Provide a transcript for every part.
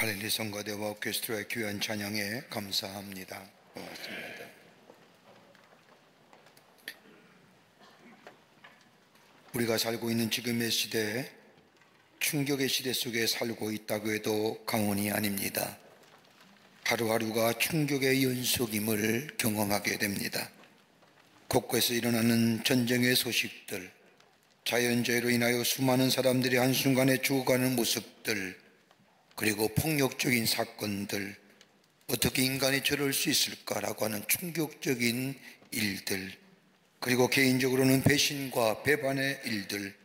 갈릴리 성가대와 오케스트라의 귀한 찬양에 감사합니다. 고맙습니다. 우리가 살고 있는 지금의 시대에 충격의 시대 속에 살고 있다고 해도 과언이 아닙니다. 하루하루가 충격의 연속임을 경험하게 됩니다. 곳곳에서 일어나는 전쟁의 소식들, 자연재해로 인하여 수많은 사람들이 한순간에 죽어가는 모습들, 그리고 폭력적인 사건들, 어떻게 인간이 저럴 수 있을까라고 하는 충격적인 일들, 그리고 개인적으로는 배신과 배반의 일들,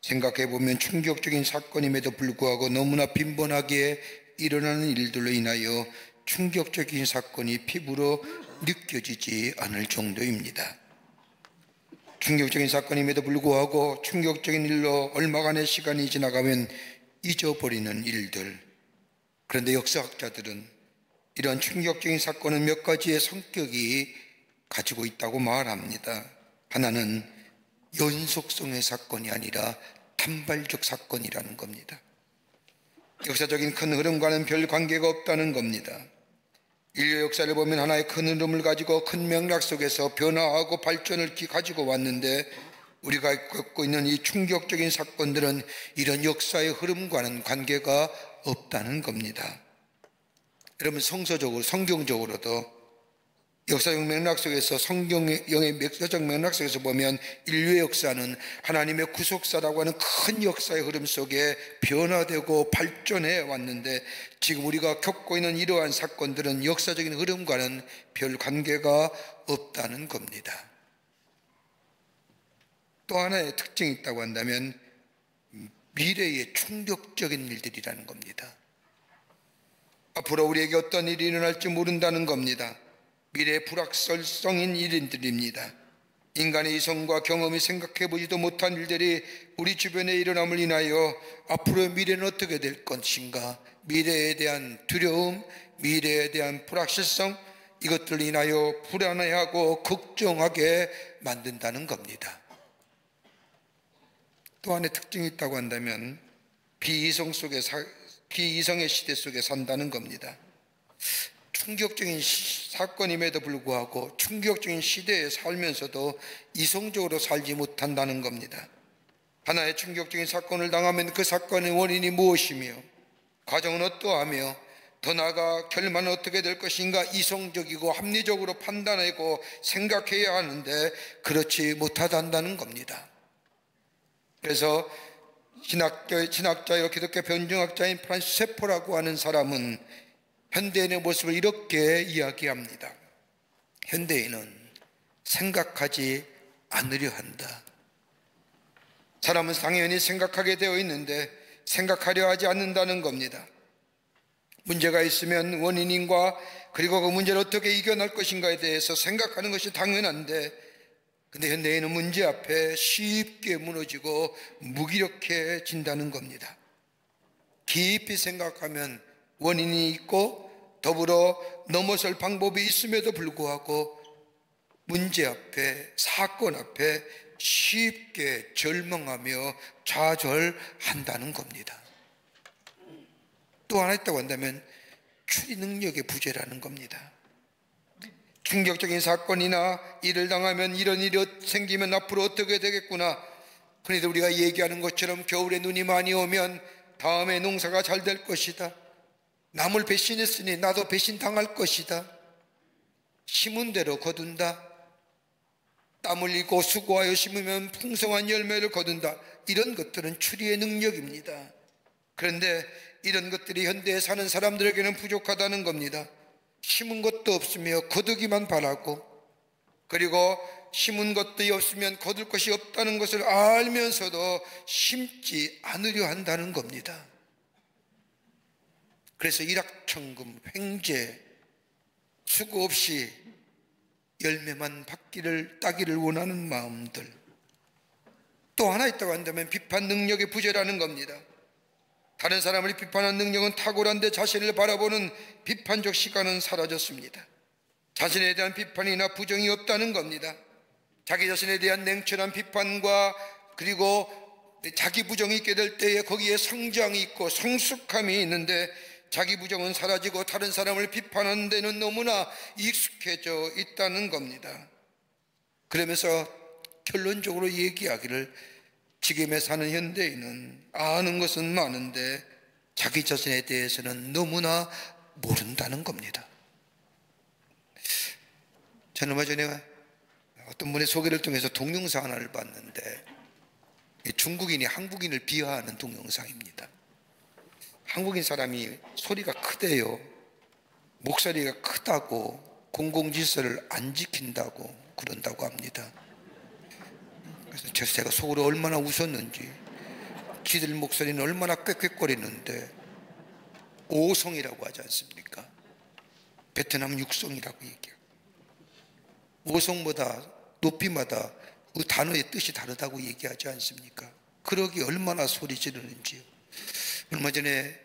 생각해보면 충격적인 사건임에도 불구하고 너무나 빈번하게 일어나는 일들로 인하여 충격적인 사건이 피부로 느껴지지 않을 정도입니다. 충격적인 사건임에도 불구하고 충격적인 일로 얼마간의 시간이 지나가면 잊어버리는 일들. 그런데 역사학자들은 이런 충격적인 사건은 몇 가지의 성격이 가지고 있다고 말합니다. 하나는 연속성의 사건이 아니라 단발적 사건이라는 겁니다. 역사적인 큰 흐름과는 별 관계가 없다는 겁니다. 인류 역사를 보면 하나의 큰 흐름을 가지고 큰 맥락 속에서 변화하고 발전을 가지고 왔는데, 우리가 겪고 있는 이 충격적인 사건들은 이런 역사의 흐름과는 관계가 없다는 겁니다. 여러분, 성경적으로도 역사적 맥락 속에서, 성경의 역사적 맥락 속에서 보면 인류의 역사는 하나님의 구속사라고 하는 큰 역사의 흐름 속에 변화되고 발전해 왔는데, 지금 우리가 겪고 있는 이러한 사건들은 역사적인 흐름과는 별 관계가 없다는 겁니다. 또 하나의 특징이 있다고 한다면 미래의 충격적인 일들이라는 겁니다. 앞으로 우리에게 어떤 일이 일어날지 모른다는 겁니다. 미래의 불확실성인 일들입니다. 인간의 이성과 경험이 생각해보지도 못한 일들이 우리 주변에 일어남을 인하여 앞으로의 미래는 어떻게 될 것인가, 미래에 대한 두려움, 미래에 대한 불확실성, 이것들로 인하여 불안해하고 걱정하게 만든다는 겁니다. 또 하나의 특징이 있다고 한다면 비이성의 시대 속에 산다는 겁니다. 충격적인 사건임에도 불구하고 충격적인 시대에 살면서도 이성적으로 살지 못한다는 겁니다. 하나의 충격적인 사건을 당하면 그 사건의 원인이 무엇이며 과정은 어떠하며 더 나아가 결말은 어떻게 될 것인가 이성적이고 합리적으로 판단하고 생각해야 하는데 그렇지 못하다는 겁니다. 그래서 신학자요 기독교 변증학자인 프란시스 세포라고 하는 사람은 현대인의 모습을 이렇게 이야기합니다. 현대인은 생각하지 않으려 한다. 사람은 당연히 생각하게 되어 있는데 생각하려 하지 않는다는 겁니다. 문제가 있으면 원인인과 그리고 그 문제를 어떻게 이겨낼 것인가에 대해서 생각하는 것이 당연한데, 근데 현대인은 문제 앞에 쉽게 무너지고 무기력해진다는 겁니다. 깊이 생각하면 원인이 있고 더불어 넘어설 방법이 있음에도 불구하고 문제 앞에, 사건 앞에 쉽게 절망하며 좌절한다는 겁니다. 또 하나 있다고 한다면 추리 능력의 부재라는 겁니다. 충격적인 사건이나 일을 당하면 이런 일이 생기면 앞으로 어떻게 되겠구나. 그런데 우리가 얘기하는 것처럼 겨울에 눈이 많이 오면 다음에 농사가 잘 될 것이다. 남을 배신했으니 나도 배신당할 것이다. 심은 대로 거둔다. 땀 흘리고 수고하여 심으면 풍성한 열매를 거둔다. 이런 것들은 추리의 능력입니다. 그런데 이런 것들이 현대에 사는 사람들에게는 부족하다는 겁니다. 심은 것도 없으며 거두기만 바라고, 그리고 심은 것도 없으면 거둘 것이 없다는 것을 알면서도 심지 않으려 한다는 겁니다. 그래서 일확천금, 횡재, 수고 없이 열매만 따기를 원하는 마음들. 또 하나 있다고 한다면 비판 능력의 부재라는 겁니다. 다른 사람을 비판하는 능력은 탁월한데 자신을 바라보는 비판적 시간은 사라졌습니다. 자신에 대한 비판이나 부정이 없다는 겁니다. 자기 자신에 대한 냉철한 비판과 그리고 자기 부정이 있게 될 때에 거기에 성장이 있고 성숙함이 있는데, 자기 부정은 사라지고 다른 사람을 비판하는 데는 너무나 익숙해져 있다는 겁니다. 그러면서 결론적으로 얘기하기를 지금에 사는 현대인은 아는 것은 많은데 자기 자신에 대해서는 너무나 모른다는 겁니다. 저는 얼마 전에 어떤 분의 소개를 통해서 동영상 하나를 봤는데 중국인이 한국인을 비하하는 동영상입니다. 한국인 사람이 소리가 크대요. 목소리가 크다고 공공질서를 안 지킨다고 그런다고 합니다. 그래서 제가 속으로 얼마나 웃었는지, 지들 목소리는 얼마나 꽥꽥거리는데 오성이라고 하지 않습니까? 베트남 육성이라고 얘기해요. 오성보다 높이마다 그 단어의 뜻이 다르다고 얘기하지 않습니까? 그러기 얼마나 소리 지르는지요. 얼마 전에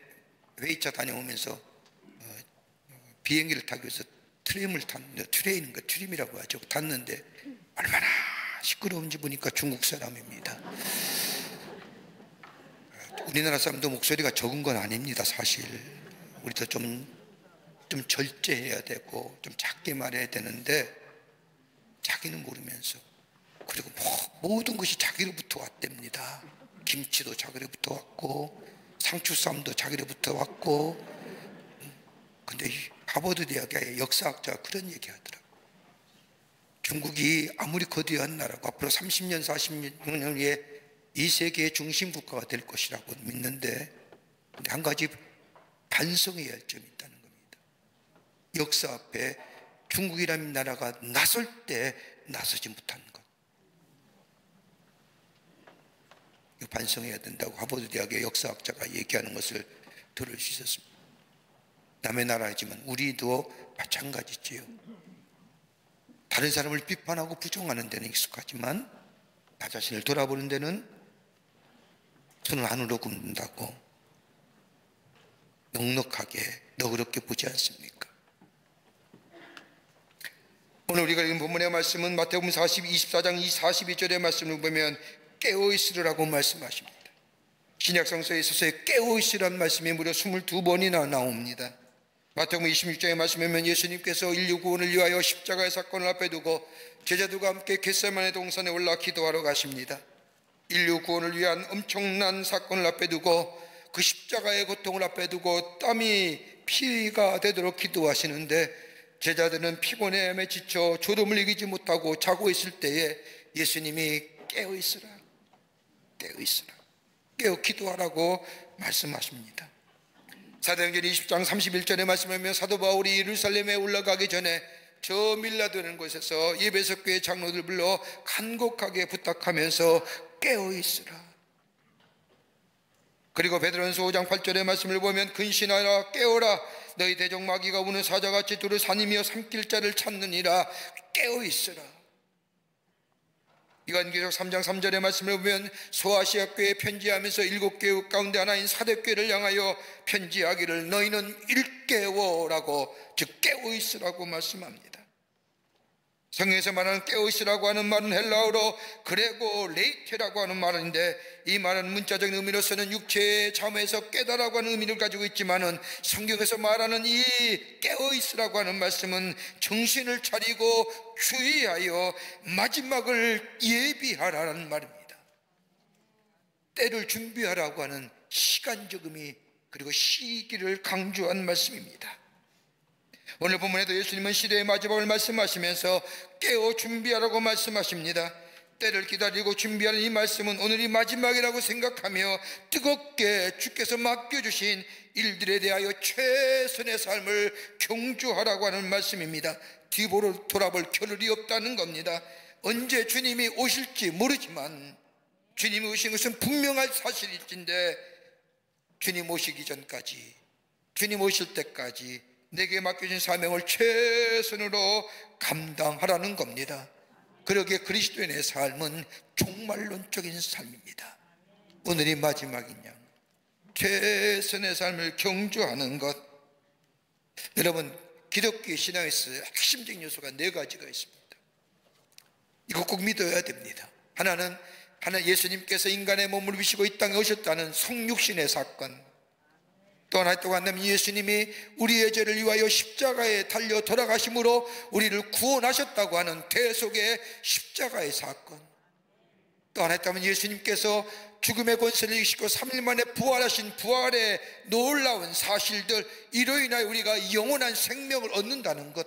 회의차 다녀오면서 비행기를 타기 위해서 트램을 탔는데, 트림이라고 하죠. 탔는데 얼마나 시끄러운지 보니까 중국 사람입니다. 우리나라 사람도 목소리가 적은 건 아닙니다. 사실 우리도 좀 절제해야 되고 좀 작게 말해야 되는데 자기는 모르면서, 그리고 모든 것이 자기로부터 왔답니다. 김치도 자기로부터 왔고 상추쌈도 자기로부터 왔고. 근데 하버드 대학의 역사학자가 그런 얘기 하더라고요. 중국이 아무리 거대한 나라고 앞으로 30년 40년 후에 이 세계의 중심 국가가 될 것이라고 믿는데 한 가지 반성해야 할 점이 있다는 겁니다. 역사 앞에 중국이라는 나라가 나설 때 나서지 못한 것, 이거 반성해야 된다고 하버드 대학의 역사학자가 얘기하는 것을 들을 수 있었습니다. 남의 나라이지만 우리도 마찬가지지요. 다른 사람을 비판하고 부정하는 데는 익숙하지만 나 자신을 돌아보는 데는 손을 안으로 굽는다고 넉넉하게 너그럽게 보지 않습니까? 오늘 우리가 읽은 본문의 말씀은 마태복음 24장 42절의 말씀을 보면 깨어있으라고 말씀하십니다. 신약성서에 있어서 깨어있으라는 말씀이 무려 22번이나 나옵니다. 마태복음 26장의 말씀에 보면 예수님께서 인류 구원을 위하여 십자가의 사건을 앞에 두고 제자들과 함께 겟세마네 동산에 올라 기도하러 가십니다. 인류 구원을 위한 엄청난 사건을 앞에 두고 그 십자가의 고통을 앞에 두고 땀이 피가 되도록 기도하시는데 제자들은 피곤함에 지쳐 졸음을 이기지 못하고 자고 있을 때에 예수님이 깨어있으라, 깨어있으라, 깨어 기도하라고 말씀하십니다. 사도행전 20장 31절의 말씀을 보면 사도 바울이 예루살렘에 올라가기 전에 저 밀라도라는 곳에서 예배석 교회 장로들 불러 간곡하게 부탁하면서 깨어있으라. 그리고 베드로전서 5장 8절의 말씀을 보면 근신하라, 깨어라, 너희 대적 마귀가 우는 사자같이 두루 산이며 삼킬 자를 찾느니라. 깨어있으라. 요한계시록 3장 3절의 말씀을 보면 소아시아 교회에 편지하면서 7교회 가운데 하나인 사대교회를 향하여 편지하기를 너희는 일깨워라고, 즉 깨어있으라고 말씀합니다. 성경에서 말하는 깨어있으라고 하는 말은 헬라어로 그레고 레이테라고 하는 말인데 이 말은 문자적인 의미로서는 육체의 잠에서 깨다라고 하는 의미를 가지고 있지만은 성경에서 말하는 이 깨어있으라고 하는 말씀은 정신을 차리고 주의하여 마지막을 예비하라는 말입니다. 때를 준비하라고 하는 시간적 의미 그리고 시기를 강조한 말씀입니다. 오늘 본문에도 예수님은 시대의 마지막을 말씀하시면서 깨어 준비하라고 말씀하십니다. 때를 기다리고 준비하는 이 말씀은 오늘이 마지막이라고 생각하며 뜨겁게 주께서 맡겨주신 일들에 대하여 최선의 삶을 경주하라고 하는 말씀입니다. 뒤로 돌아볼 겨를이 없다는 겁니다. 언제 주님이 오실지 모르지만 주님이 오신 것은 분명한 사실일진데 주님 오시기 전까지, 주님 오실 때까지 내게 맡겨진 사명을 최선으로 감당하라는 겁니다. 그러기에 그리스도인의 삶은 종말론적인 삶입니다. 오늘이 마지막인 양 최선의 삶을 경주하는 것. 여러분, 기독교의 신앙에서 핵심적인 요소가 4가지가 있습니다. 이거 꼭 믿어야 됩니다. 하나는 예수님께서 인간의 몸을 입으시고 이 땅에 오셨다는 성육신의 사건, 또 하나 있다고 한다면 예수님이 우리의 죄를 위하여 십자가에 달려 돌아가심으로 우리를 구원하셨다고 하는 대속의 십자가의 사건. 또 하나 있다면 예수님께서 죽음의 권세를 이기시고 3일 만에 부활하신 부활의 놀라운 사실들, 이로 인하여 우리가 영원한 생명을 얻는다는 것.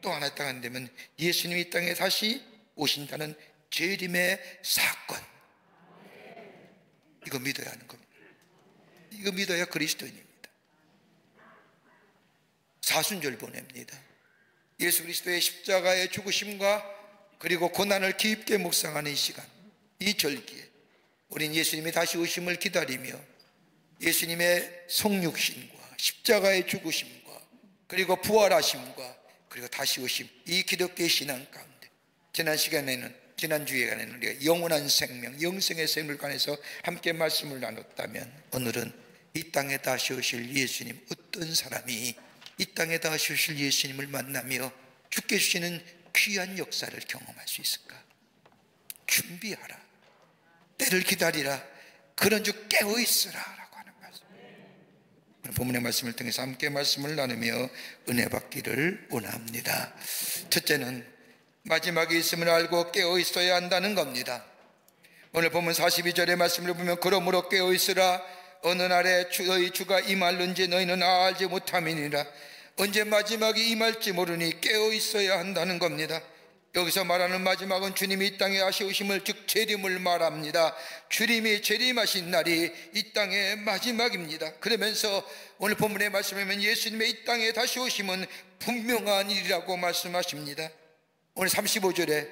또 하나 있다고 한다면 예수님이 이 땅에 다시 오신다는 재림의 사건. 이거 믿어야 하는 겁니다. 이거 믿어야 그리스도인입니다. 사순절 보냅니다. 예수 그리스도의 십자가의 죽으심과 그리고 고난을 깊게 묵상하는 이 시간, 이 절기에 우린 예수님이 다시 오심을 기다리며 예수님의 성육신과 십자가의 죽으심과 그리고 부활하심과 그리고 다시 오심, 이 기독교의 신앙 가운데 지난 주에는 우리가 영원한 생명, 영생의 생명을 관해서 함께 말씀을 나눴다면, 오늘은 이 땅에 다시 오실 예수님, 어떤 사람이 이 땅에 다시 오실 예수님을 만나며 주께 주시는 귀한 역사를 경험할 수 있을까? 준비하라, 때를 기다리라, 그런 주 깨어있으라 라고 하는 말씀. 오늘 본문의 말씀을 통해서 함께 말씀을 나누며 은혜 받기를 원합니다. 첫째는 마지막에 있음을 알고 깨어있어야 한다는 겁니다. 오늘 본문 42절의 말씀을 보면 그러므로 깨어있으라, 어느 날에 너희 주가 임할는지 너희는 알지 못함이니라. 언제 마지막이 임할지 모르니 깨어있어야 한다는 겁니다. 여기서 말하는 마지막은 주님이 이 땅에 다시 오심을, 즉 재림을 말합니다. 주님이 재림하신 날이 이 땅의 마지막입니다. 그러면서 오늘 본문의 말씀에 보면 예수님의 이 땅에 다시 오심은 분명한 일이라고 말씀하십니다. 오늘 35절에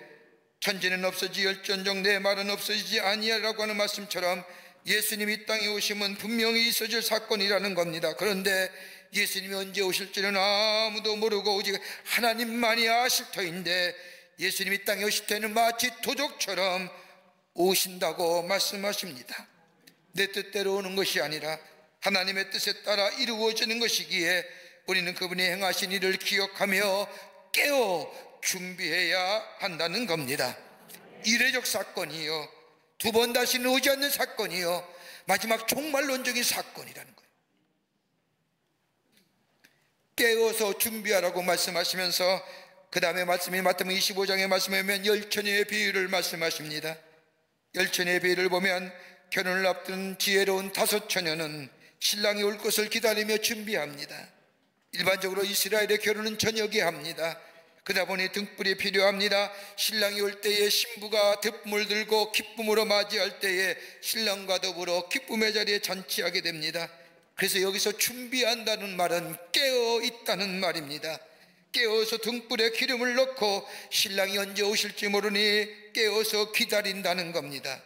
천지는 없어지 열전적 내 말은 없어지지 아니하라고 하는 말씀처럼 예수님이 이 땅에 오심은 분명히 있어질 사건이라는 겁니다. 그런데 예수님이 언제 오실지는 아무도 모르고 오직 하나님만이 아실 터인데, 예수님이 이 땅에 오실 때는 마치 도적처럼 오신다고 말씀하십니다. 내 뜻대로 오는 것이 아니라 하나님의 뜻에 따라 이루어지는 것이기에 우리는 그분이 행하신 일을 기억하며 깨어 준비해야 한다는 겁니다. 이례적 사건이요, 두 번 다시는 오지 않는 사건이요, 마지막 종말론적인 사건이라는 거예요. 깨어서 준비하라고 말씀하시면서 그 다음에 말씀이 마태복음 25장의 말씀에 보면 열처녀의 비유를 말씀하십니다. 열처녀의 비유를 보면 결혼을 앞둔 지혜로운 5처녀는 신랑이 올 것을 기다리며 준비합니다. 일반적으로 이스라엘의 결혼은 저녁에 합니다. 그러다 보니 등불이 필요합니다. 신랑이 올 때에 신부가 등불을 들고 기쁨으로 맞이할 때에 신랑과 더불어 기쁨의 자리에 잔치하게 됩니다. 그래서 여기서 준비한다는 말은 깨어 있다는 말입니다. 깨어서 등불에 기름을 넣고 신랑이 언제 오실지 모르니 깨어서 기다린다는 겁니다.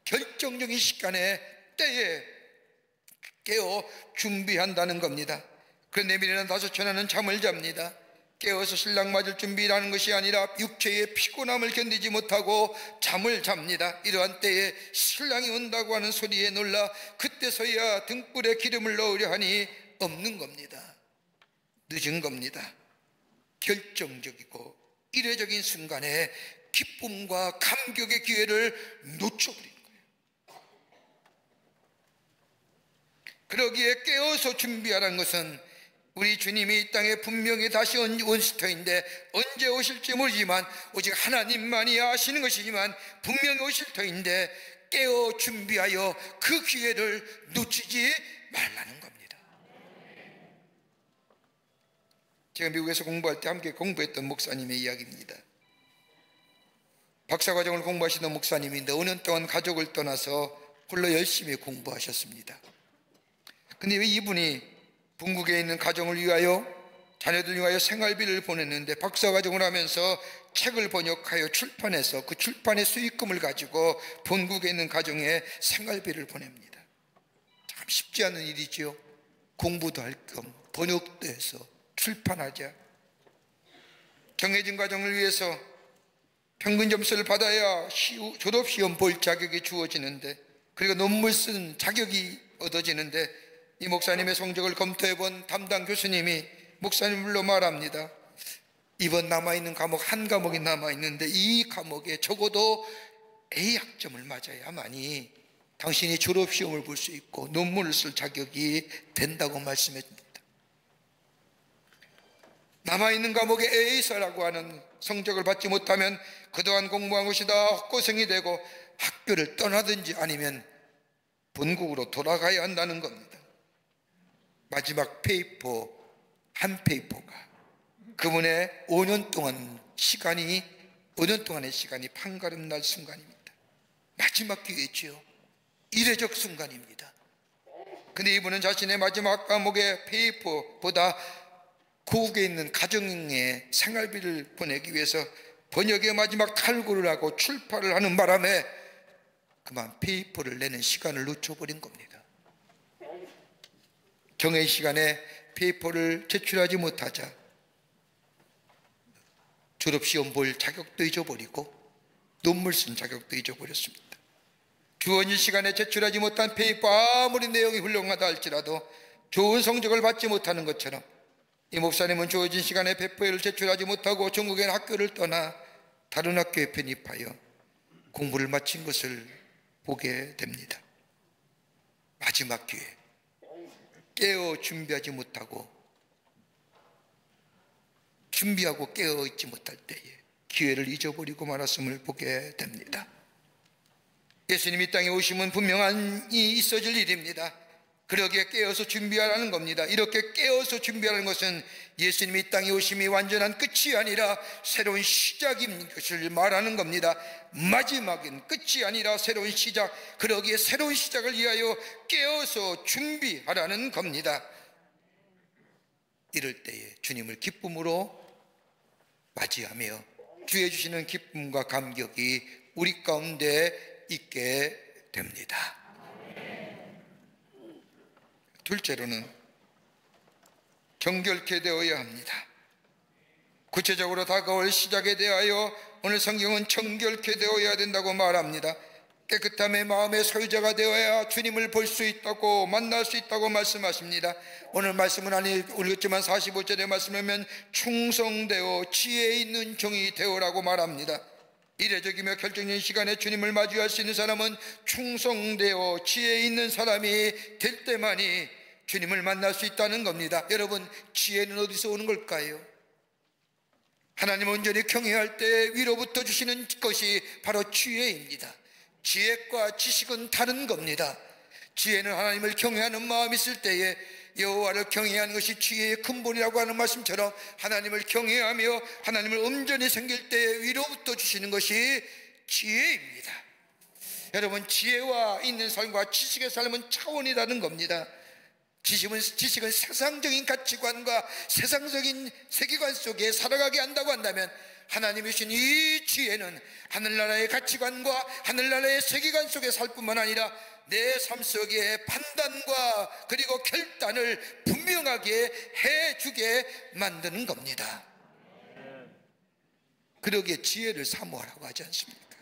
결정적인 시간에, 때에 깨어 준비한다는 겁니다. 그런데 미련한 5처녀는 잠을 잡니다. 깨어서 신랑 맞을 준비라는 것이 아니라 육체의 피곤함을 견디지 못하고 잠을 잡니다. 이러한 때에 신랑이 온다고 하는 소리에 놀라 그때서야 등불에 기름을 넣으려 하니 없는 겁니다. 늦은 겁니다. 결정적이고 이례적인 순간에 기쁨과 감격의 기회를 놓쳐버린 거예요. 그러기에 깨어서 준비하라는 것은 우리 주님이 이 땅에 분명히 다시 오실 터인데, 언제 오실지 모르지만 오직 하나님만이 아시는 것이지만 분명히 오실 터인데 깨어 준비하여 그 기회를 놓치지 말라는 겁니다. 제가 미국에서 공부할 때 함께 공부했던 목사님의 이야기입니다. 박사과정을 공부하시던 목사님인데 5년 동안 가족을 떠나서 홀로 열심히 공부하셨습니다. 근데 왜 이분이 본국에 있는 가정을 위하여, 자녀들 위하여 생활비를 보냈는데 박사과정을 하면서 책을 번역하여 출판해서 그 출판의 수익금을 가지고 본국에 있는 가정에 생활비를 보냅니다. 참 쉽지 않은 일이지요. 공부도 할 겸 번역도 해서 출판하자. 정해진 과정을 위해서 평균 점수를 받아야 졸업시험 볼 자격이 주어지는데, 그리고 논문 쓴 자격이 얻어지는데, 이 목사님의 성적을 검토해본 담당 교수님이 목사님 불러 말합니다. 이번 남아있는 과목 한 과목이 남아있는데 이 과목에 적어도 A 학점을 맞아야만이 당신이 졸업시험을 볼 수 있고 논문을 쓸 자격이 된다고 말씀해 줍니다. 남아있는 과목에 A사라고 하는 성적을 받지 못하면 그동안 공부한 것이 다 헛고생이 되고 학교를 떠나든지 아니면 본국으로 돌아가야 한다는 겁니다. 마지막 페이퍼 한 페이퍼가 그분의 5년 동안의 시간이 판가름 날 순간입니다. 마지막 기회지요. 이례적 순간입니다. 근데 이분은 자신의 마지막 과목의 페이퍼보다 고국에 있는 가정의 생활비를 보내기 위해서 번역의 마지막 탈고를 하고 출판을 하는 바람에 그만 페이퍼를 내는 시간을 놓쳐버린 겁니다. 경의 시간에 페이퍼를 제출하지 못하자 졸업시험 볼 자격도 잊어버리고 논문 쓴 자격도 잊어버렸습니다. 주어진 시간에 제출하지 못한 페이퍼, 아무리 내용이 훌륭하다 할지라도 좋은 성적을 받지 못하는 것처럼 이 목사님은 주어진 시간에 페이퍼를 제출하지 못하고 전국의 학교를 떠나 다른 학교에 편입하여 공부를 마친 것을 보게 됩니다. 마지막 기회, 깨어 준비하지 못하고 준비하고 깨어 있지 못할 때에 기회를 잊어버리고 말았음을 보게 됩니다. 예수님이 이 땅에 오심은 분명한 이 있어질 일입니다. 그러기에 깨어서 준비하라는 겁니다. 이렇게 깨어서 준비하는 것은 예수님이 이 땅에 오심이 완전한 끝이 아니라 새로운 시작인 것을 말하는 겁니다. 마지막인 끝이 아니라 새로운 시작, 그러기에 새로운 시작을 위하여 깨어서 준비하라는 겁니다. 이럴 때에 주님을 기쁨으로 맞이하며 주의 주시는 기쁨과 감격이 우리 가운데 있게 됩니다. 둘째로는 정결케 되어야 합니다. 구체적으로 다가올 시작에 대하여 오늘 성경은 정결케 되어야 된다고 말합니다. 깨끗함의 마음의 소유자가 되어야 주님을 볼 수 있다고, 만날 수 있다고 말씀하십니다. 오늘 말씀은 안 읽었지만 45절의 말씀을 보면 충성되어 지혜 있는 종이 되어라고 말합니다. 이례적이며 결정적인 시간에 주님을 마주할 수 있는 사람은 충성되어 지혜 있는 사람이 될 때만이 주님을 만날 수 있다는 겁니다. 여러분, 지혜는 어디서 오는 걸까요? 하나님을 온전히 경외할 때 위로부터 주시는 것이 바로 지혜입니다. 지혜과 지식은 다른 겁니다. 지혜는 하나님을 경외하는 마음이 있을 때에 여호와를 경외하는 것이 지혜의 근본이라고 하는 말씀처럼 하나님을 경외하며 하나님을 온전히 섬길 때에 위로부터 주시는 것이 지혜입니다. 여러분, 지혜와 있는 삶과 지식의 삶은 차원이 다른 겁니다. 지식은 세상적인 가치관과 세상적인 세계관 속에 살아가게 한다고 한다면, 하나님이 주신 이 지혜는 하늘나라의 가치관과 하늘나라의 세계관 속에 살 뿐만 아니라 내 삶 속에 판단과 그리고 결단을 분명하게 해주게 만드는 겁니다. 그러기에 지혜를 사모하라고 하지 않습니까?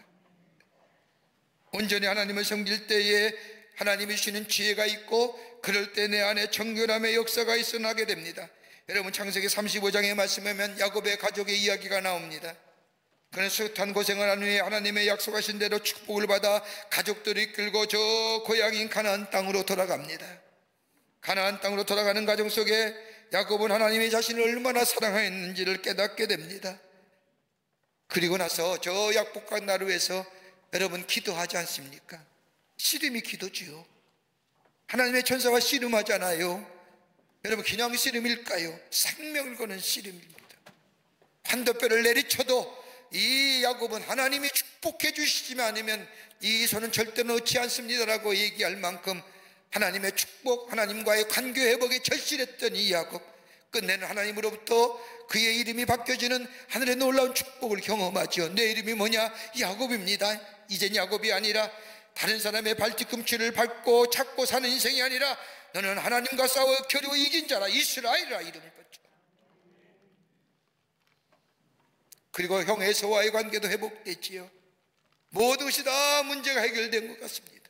온전히 하나님을 섬길 때에 하나님이 주시는 지혜가 있고, 그럴 때 내 안에 정결함의 역사가 있어나게 됩니다. 여러분, 창세기 35장에 말씀하면 야곱의 가족의 이야기가 나옵니다. 그는 숱한 고생을 한 후에 하나님의 약속하신 대로 축복을 받아 가족들을 이끌고 저 고향인 가나안 땅으로 돌아갑니다. 가나안 땅으로 돌아가는 과정 속에 야곱은 하나님이 자신을 얼마나 사랑했는지를 깨닫게 됩니다. 그리고 나서 저 약복한 나루에서 여러분 기도하지 않습니까? 씨름이 기도지요. 하나님의 천사가 씨름하잖아요. 여러분, 그냥 씨름일까요? 생명을 거는 씨름입니다. 환도뼈를 내리쳐도 이 야곱은 하나님이 축복해 주시지만 않으면 이 손은 절대 놓지 않습니다라고 얘기할 만큼 하나님의 축복, 하나님과의 관계 회복에 절실했던 이 야곱, 끝내는 하나님으로부터 그의 이름이 바뀌어지는 하늘의 놀라운 축복을 경험하죠. 내 이름이 뭐냐? 야곱입니다. 이젠 야곱이 아니라 다른 사람의 발뒤꿈치를 밟고 찾고 사는 인생이 아니라 너는 하나님과 싸워 겨루 이긴 자라, 이스라엘이라 이름을 붙여. 그리고 형 에서와의 관계도 회복됐지요. 모든 것이 다 문제가 해결된 것 같습니다.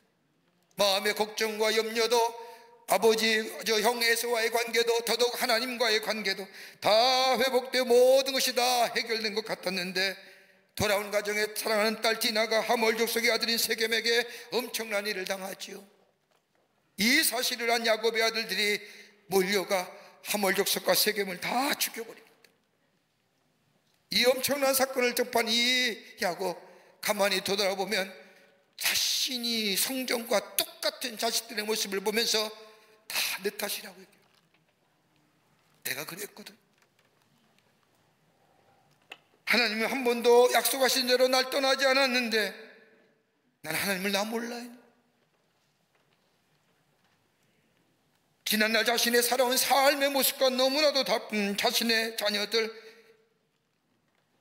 마음의 걱정과 염려도, 아버지 형 에서와의 관계도, 더더욱 하나님과의 관계도 다 회복되어 모든 것이 다 해결된 것 같았는데, 돌아온 가정에 사랑하는 딸 디나가 하몰 족속의 아들인 세겜에게 엄청난 일을 당하지요. 이 사실을 안 야곱의 아들들이 몰려가 하몰 족속과 세겜을 다 죽여버립니다. 이 엄청난 사건을 접한 이 야곱, 가만히 되돌아보면 자신이 성전과 똑같은 자식들의 모습을 보면서 다 내 탓이라고 얘기해요. 내가 그랬거든. 하나님이 한 번도 약속하신 대로 날 떠나지 않았는데 난 하나님을 나 몰라요. 지난날 자신의 살아온 삶의 모습과 너무나도 다른 자신의 자녀들,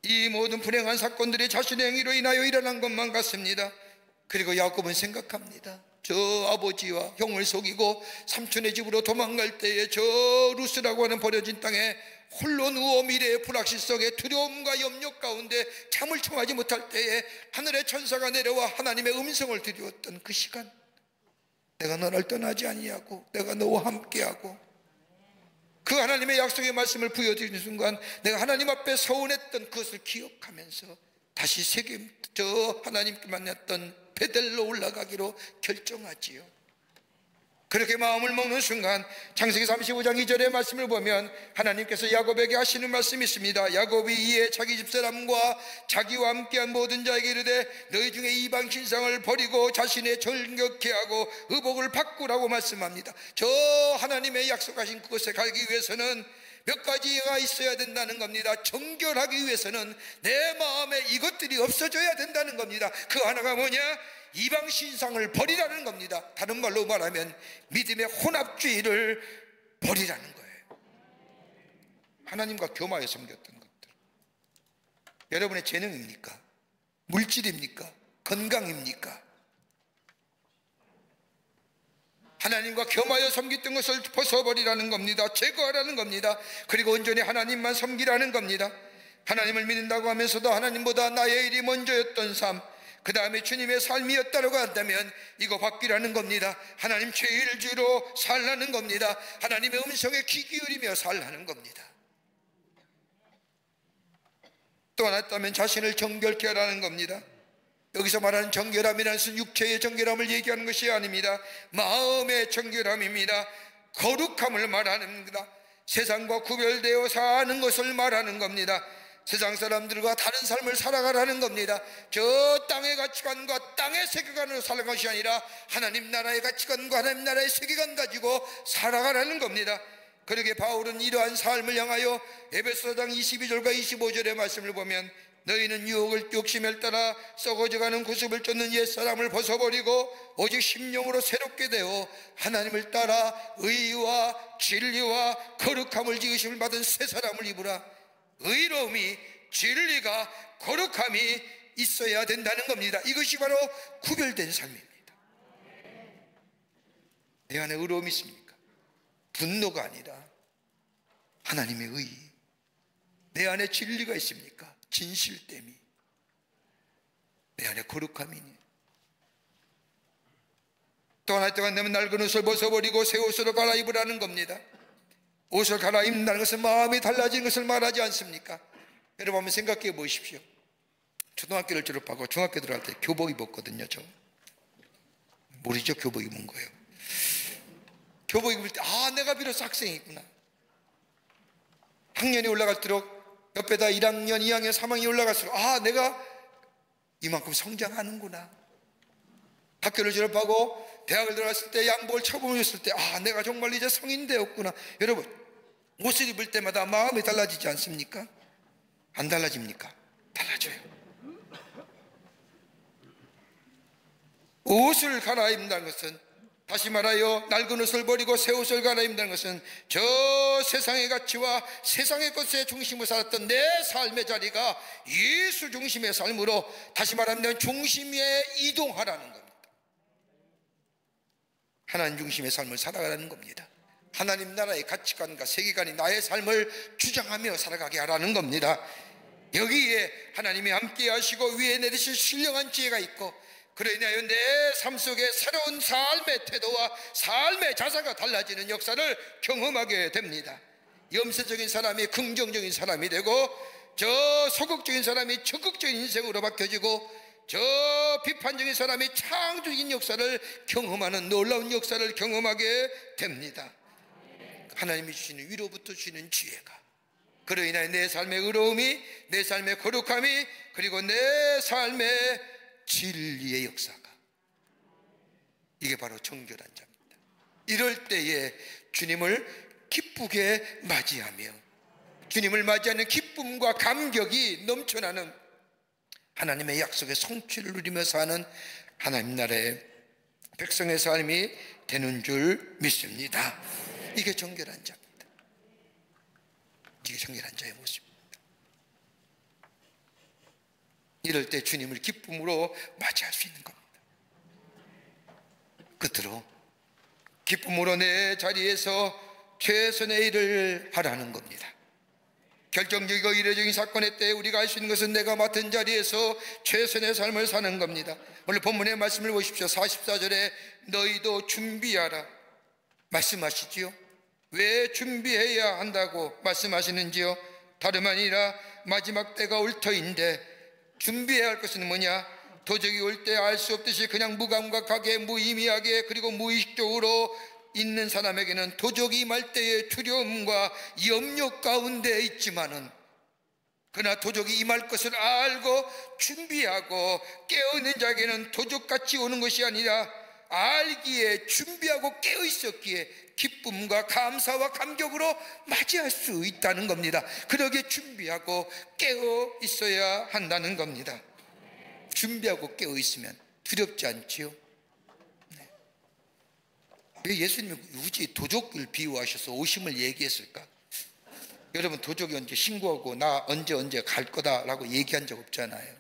이 모든 불행한 사건들이 자신의 행위로 인하여 일어난 것만 같습니다. 그리고 야곱은 생각합니다. 저 아버지와 형을 속이고 삼촌의 집으로 도망갈 때에 저 루스라고 하는 버려진 땅에 홀로 누워 미래의 불확실성에 두려움과 염려 가운데 잠을 청하지 못할 때에 하늘의 천사가 내려와 하나님의 음성을 드렸던 그 시간, 내가 너를 떠나지 아니하고 내가 너와 함께하고, 그 하나님의 약속의 말씀을 부여드리는 순간 내가 하나님 앞에 서운했던 그것을 기억하면서 다시 세겜, 저 하나님께 만났던 베델로 올라가기로 결정하지요. 그렇게 마음을 먹는 순간 창세기 35장 2절의 말씀을 보면 하나님께서 야곱에게 하시는 말씀이 있습니다. 야곱이 이에 자기 집사람과 자기와 함께한 모든 자에게 이르되 너희 중에 이방 신상을 버리고 자신의 정결케 하고 의복을 바꾸라고 말씀합니다. 저 하나님의 약속하신 그곳에 가기 위해서는 몇 가지가 있어야 된다는 겁니다. 정결하기 위해서는 내 마음에 이것들이 없어져야 된다는 겁니다. 그 하나가 뭐냐? 이방 신상을 버리라는 겁니다. 다른 말로 말하면 믿음의 혼합주의를 버리라는 거예요. 하나님과 교마에 섬겼던 것들. 여러분의 재능입니까? 물질입니까? 건강입니까? 하나님과 겸하여 섬겼던 것을 벗어버리라는 겁니다. 제거하라는 겁니다. 그리고 온전히 하나님만 섬기라는 겁니다. 하나님을 믿는다고 하면서도 하나님보다 나의 일이 먼저였던 삶, 그 다음에 주님의 삶이었다고 한다면 이거 바뀌라는 겁니다. 하나님 죄일주의로 살라는 겁니다. 하나님의 음성에 귀 기울이며 살라는 겁니다. 또 하나 있다면 자신을 정결케 하라는 겁니다. 여기서 말하는 정결함이라는 것은 육체의 정결함을 얘기하는 것이 아닙니다. 마음의 정결함입니다. 거룩함을 말하는 겁니다. 세상과 구별되어 사는 것을 말하는 겁니다. 세상 사람들과 다른 삶을 살아가라는 겁니다. 저 땅의 가치관과 땅의 세계관으로 살아가는 것이 아니라 하나님 나라의 가치관과 하나님 나라의 세계관 가지고 살아가라는 겁니다. 그러게 바울은 이러한 삶을 향하여 에베소서장 22절과 25절의 말씀을 보면 너희는 유혹을 욕심을 따라 썩어져가는 구습을 쫓는 옛사람을 벗어버리고 오직 심령으로 새롭게 되어 하나님을 따라 의와 진리와 거룩함을 지으심을 받은 새 사람을 입으라. 의로움이, 진리가, 거룩함이 있어야 된다는 겁니다. 이것이 바로 구별된 삶입니다. 내 안에 의로움이 있습니까? 분노가 아니라 하나님의 의. 내 안에 진리가 있습니까? 진실됨이. 내 안에 거룩함이니. 또 하나 때가 되면 낡은 옷을 벗어버리고 새 옷으로 갈아입으라는 겁니다. 옷을 갈아입는다는 것은 마음이 달라지는 것을 말하지 않습니까? 여러분 한번 생각해 보십시오. 초등학교를 졸업하고 중학교 들어갈 때 교복 입었거든요. 저 모르죠? 교복 입은 거예요. 교복 입을 때 내가 비로소 학생이구나. 학년이 올라갈수록 옆에다 1학년, 2학년, 3학년이 올라갈수록 내가 이만큼 성장하는구나. 학교를 졸업하고 대학을 들어갔을 때 양복을 처음 입었을 때 내가 정말 이제 성인 되었구나. 여러분 옷을 입을 때마다 마음이 달라지지 않습니까? 안 달라집니까? 달라져요. 옷을 갈아입는다는 것은, 다시 말하여 낡은 옷을 버리고 새 옷을 갈아입는다는 것은 저 세상의 가치와 세상의 것의 중심을 살았던 내 삶의 자리가 예수 중심의 삶으로, 다시 말하면 중심에 이동하라는 겁니다. 하나님 중심의 삶을 살아가라는 겁니다. 하나님 나라의 가치관과 세계관이 나의 삶을 주장하며 살아가게 하라는 겁니다. 여기에 하나님이 함께 하시고 위에 내리실 신령한 지혜가 있고, 그로 인하여 내 삶 속에 새로운 삶의 태도와 삶의 자세가 달라지는 역사를 경험하게 됩니다. 염세적인 사람이 긍정적인 사람이 되고, 저 소극적인 사람이 적극적인 인생으로 바뀌어지고, 저 비판적인 사람이 창조적인 역사를 경험하는, 놀라운 역사를 경험하게 됩니다. 하나님이 주시는, 위로부터 주시는 지혜가, 그로 인하여 내 삶의 의로움이, 내 삶의 거룩함이, 그리고 내 삶의 진리의 역사가, 이게 바로 정결한 자입니다. 이럴 때에 주님을 기쁘게 맞이하며, 주님을 맞이하는 기쁨과 감격이 넘쳐나는 하나님의 약속의 성취를 누리며 사는 하나님 나라의 백성의 삶이 되는 줄 믿습니다. 이게 정결한 자입니다. 이게 정결한 자의 모습입니다. 이럴 때 주님을 기쁨으로 맞이할 수 있는 겁니다. 끝으로 기쁨으로 내 자리에서 최선의 일을 하라는 겁니다. 결정적이고 이례적인 사건의 때에 우리가 할 수 있는 것은 내가 맡은 자리에서 최선의 삶을 사는 겁니다. 오늘 본문의 말씀을 보십시오. 44절에 너희도 준비하라 말씀하시지요. 왜 준비해야 한다고 말씀하시는지요? 다름 아니라 마지막 때가 올 터인데, 준비해야 할 것은 뭐냐? 도적이 올 때 알 수 없듯이 그냥 무감각하게, 무의미하게, 그리고 무의식적으로 있는 사람에게는 도적이 임할 때의 두려움과 염려 가운데 있지만은, 그러나 도적이 임할 것을 알고 준비하고 깨어있는 자에게는 도적같이 오는 것이 아니라 알기에, 준비하고 깨어있었기에 기쁨과 감사와 감격으로 맞이할 수 있다는 겁니다. 그러기에 준비하고 깨어있어야 한다는 겁니다. 준비하고 깨어있으면 두렵지 않지요? 왜 예수님이 굳이 도적을 비유하셔서 오심을 얘기했을까? 여러분, 도적이 언제 신고하고 나 언제 갈 거다라고 얘기한 적 없잖아요.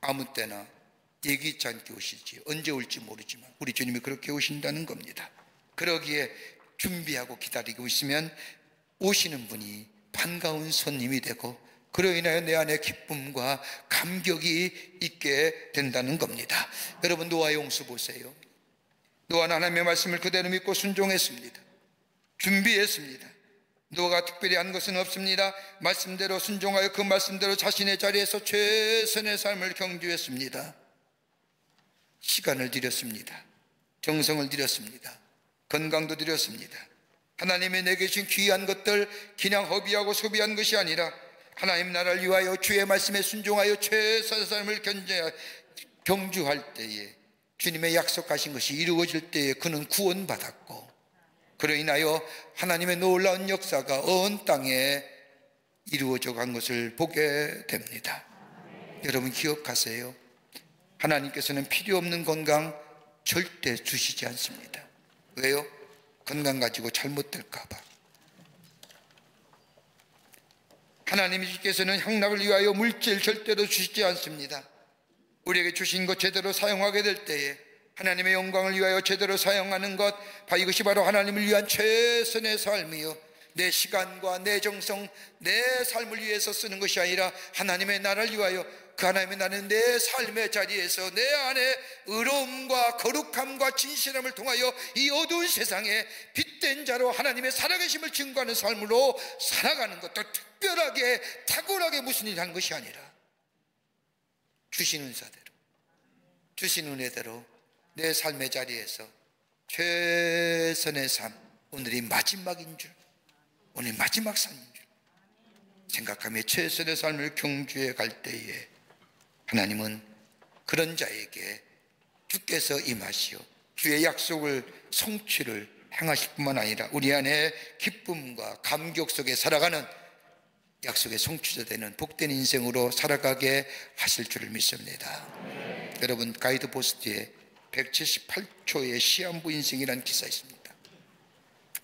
아무 때나 얘기치 않게 오시지, 언제 올지 모르지만 우리 주님이 그렇게 오신다는 겁니다. 그러기에 준비하고 기다리고 있으면 오시는 분이 반가운 손님이 되고, 그로 인하여 내 안에 기쁨과 감격이 있게 된다는 겁니다. 여러분, 노아 용수 보세요. 노아는 하나님의 말씀을 그대로 믿고 순종했습니다. 준비했습니다. 노아가 특별히 한 것은 없습니다. 말씀대로 순종하여 그 말씀대로 자신의 자리에서 최선의 삶을 경주했습니다. 시간을 들였습니다. 정성을 들였습니다. 건강도 들였습니다. 하나님이 내게 주신 귀한 것들 그냥 허비하고 소비한 것이 아니라 하나님 나라를 위하여 주의 말씀에 순종하여 최선의 삶을 경주할 때에 주님의 약속하신 것이 이루어질 때에 그는 구원받았고, 그로 인하여 하나님의 놀라운 역사가 온 땅에 이루어져 간 것을 보게 됩니다. 여러분 기억하세요. 하나님께서는 필요 없는 건강 절대 주시지 않습니다. 왜요? 건강 가지고 잘못될까 봐. 하나님께서는 향락을 위하여 물질 절대로 주시지 않습니다. 우리에게 주신 것 제대로 사용하게 될 때에 하나님의 영광을 위하여 제대로 사용하는 것, 이것이 바로 하나님을 위한 최선의 삶이요, 내 시간과 내 정성, 내 삶을 위해서 쓰는 것이 아니라 하나님의 나라를 위하여, 그 하나님의 나라는 내 삶의 자리에서 내 안에 의로움과 거룩함과 진실함을 통하여 이 어두운 세상에 빛된 자로 하나님의 살아계심을 증거하는 삶으로 살아가는 것도 특별하게 탁월하게 무슨 일을 하는 것이 아니라 주신 은사대로, 주신 은혜대로 내 삶의 자리에서 최선의 삶, 오늘이 마지막인 줄, 오늘 마지막 삶인 줄 생각하며 최선의 삶을 경주해 갈 때에 하나님은 그런 자에게 주께서 임하시어 주의 약속을 성취를 행하실 뿐만 아니라 우리 안에 기쁨과 감격 속에 살아가는 약속의 성취자 되는 복된 인생으로 살아가게 하실 줄을 믿습니다. 여러분, 가이드 포스트에 178초의 시한부 인생이라는 기사 있습니다.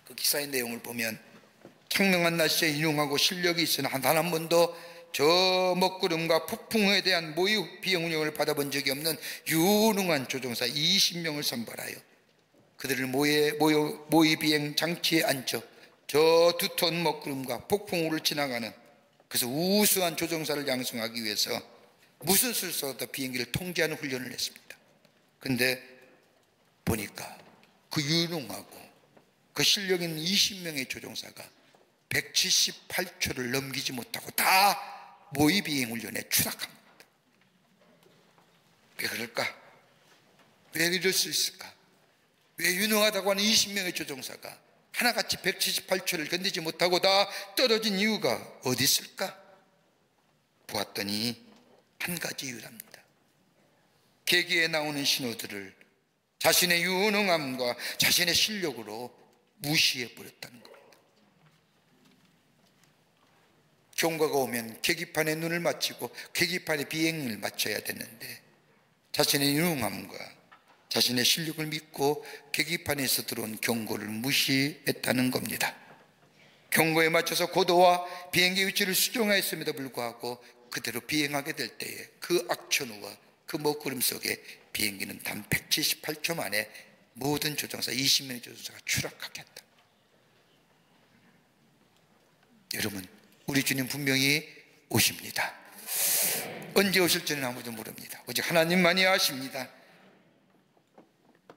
그 기사의 내용을 보면 청명한 날씨에 인용하고 실력이 있으나 단 한 번도 저 먹구름과 폭풍에 대한 모의 비행 운영을 받아본 적이 없는 유능한 조종사 20명을 선발하여 그들을 모의 비행 장치에 앉혀 저 2톤 먹구름과 폭풍우를 지나가는, 그래서 우수한 조종사를 양성하기 위해서 무슨 수를 써도 비행기를 통제하는 훈련을 했습니다. 근데 보니까 그 유능하고 그 실력 있는 20명의 조종사가 178초를 넘기지 못하고 다 모의 비행 훈련에 추락한 겁니다. 왜 그럴까? 왜 이럴 수 있을까? 왜 유능하다고 하는 20명의 조종사가 하나같이 178초를 견디지 못하고 다 떨어진 이유가 어디 있을까? 보았더니 한 가지 이유랍니다. 계기에 나오는 신호들을 자신의 유능함과 자신의 실력으로 무시해버렸다는 겁니다. 경고가 오면 계기판에 눈을 맞추고 계기판에 비행을 맞춰야 되는데 자신의 유능함과 자신의 실력을 믿고 계기판에서 들어온 경고를 무시했다는 겁니다. 경고에 맞춰서 고도와 비행기 위치를 수정하였음에도 불구하고 그대로 비행하게 될 때에 그 악천후와 그 먹구름 속에 비행기는 단 178초 만에 모든 조종사 20명의 조종사가 추락하겠다. 여러분, 우리 주님 분명히 오십니다. 언제 오실지는 아무도 모릅니다. 오직 하나님만이 아십니다.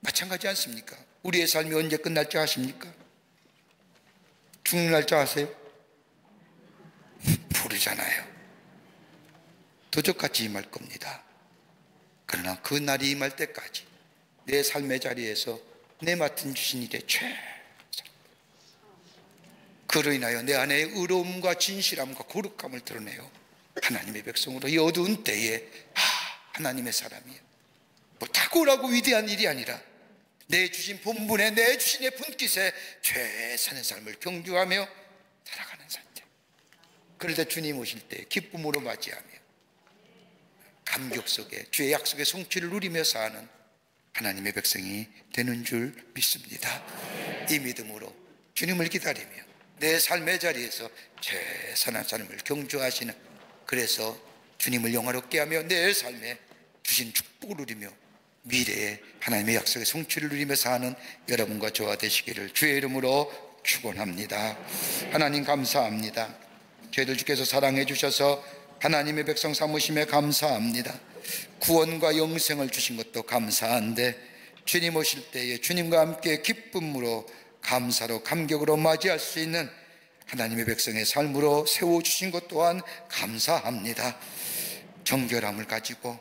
마찬가지 않습니까? 우리의 삶이 언제 끝날지 아십니까? 죽는 날짜 아세요? 모르잖아요. 도적같이 임할 겁니다. 그러나 그 날이 임할 때까지 내 삶의 자리에서 내 맡은 주신 일에 최선, 그로 인하여 내 안에 의로움과 진실함과 거룩함을 드러내요. 하나님의 백성으로 이 어두운 때에 하나님의 사람이에요. 뭐 탁월하고 위대한 일이 아니라 내 주신 본분에 내 주신의 분깃에 최선의 삶을 경주하며 살아가는 상태. 그럴 때 주님 오실 때 기쁨으로 맞이하며 감격 속에 주의 약속의 성취를 누리며 사는 하나님의 백성이 되는 줄 믿습니다. 이 믿음으로 주님을 기다리며 내 삶의 자리에서 최선한 삶을 경주하시는, 그래서 주님을 영화롭게 하며 내 삶에 주신 축복을 누리며 미래에 하나님의 약속의 성취를 누리며 사는 여러분과 저와 되시기를 주의 이름으로 축원합니다. 하나님 감사합니다. 저희들 주께서 사랑해 주셔서 하나님의 백성 삼으심에 감사합니다. 구원과 영생을 주신 것도 감사한데 주님 오실 때에 주님과 함께 기쁨으로 감사로 감격으로 맞이할 수 있는 하나님의 백성의 삶으로 세워주신 것 또한 감사합니다. 정결함을 가지고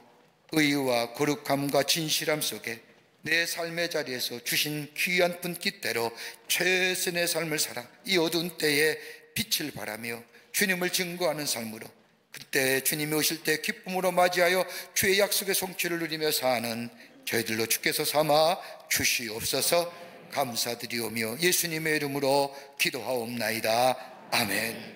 의와 거룩함과 진실함 속에 내 삶의 자리에서 주신 귀한 분깃대로 최선의 삶을 살아 이 어두운 때에 빛을 발하며 주님을 증거하는 삶으로 그때 주님이 오실 때 기쁨으로 맞이하여 주의 약속의 성취를 누리며 사는 저희들로 주께서 삼아 주시옵소서. 감사드리오며 예수님의 이름으로 기도하옵나이다. 아멘.